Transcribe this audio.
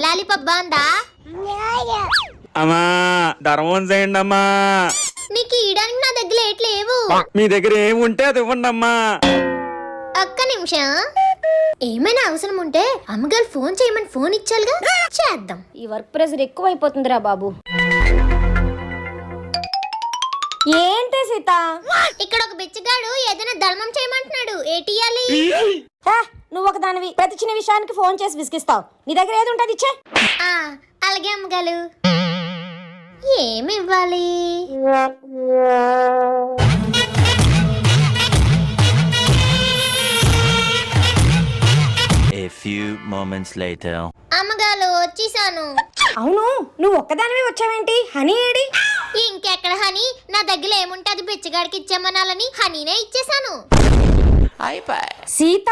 Lollipop Banda? అమ్మా ధర్మం చేయండి అమ్మా. నీకు ఇయడానికి నా దగ్గర లేవు. మీ దగ్గర ఏముంటే అది ఇవ్వండి అమ్మా. ఒక్క నిమిషం. ఏమైనా అవసరం ఉంటే అమ్మగారు ఫోన్ చేయమని ఫోన్ ఇచ్చారుగా, చేద్దాం. ఈ వర్క్ ప్రెషర్ ఎక్కువైపోతుందిరా బాబు. ఏంటి సీత? ఇక్కడ ఒక బిచ్చగాడు ఏదైనా ధర్మం చేయమంటున్నాడు. ఏటియాలి? నువ్వు ఒక దానివి ప్రతి చిన్న విషయానికి ఫోన్ చేసి విసిగిస్తావు. నీ దగ్గర ఏది ఉంటుంది ఇచ్చే. అలాగే అమ్మగారు. ఏమి ఇవ్వాలి? A few moments later. అమ్మగారు వచ్చేసాను. అవును, నువ్వు ఒక్కదానివే వచ్చావేంటి? హనీ ఏడి? ఇంకెక్కడ హనీ? నా దగ్గర ఏముంటది బిచ్చగాడికి ఇచ్చేమనాలని హనీనే ఇచ్చేసాను. సీత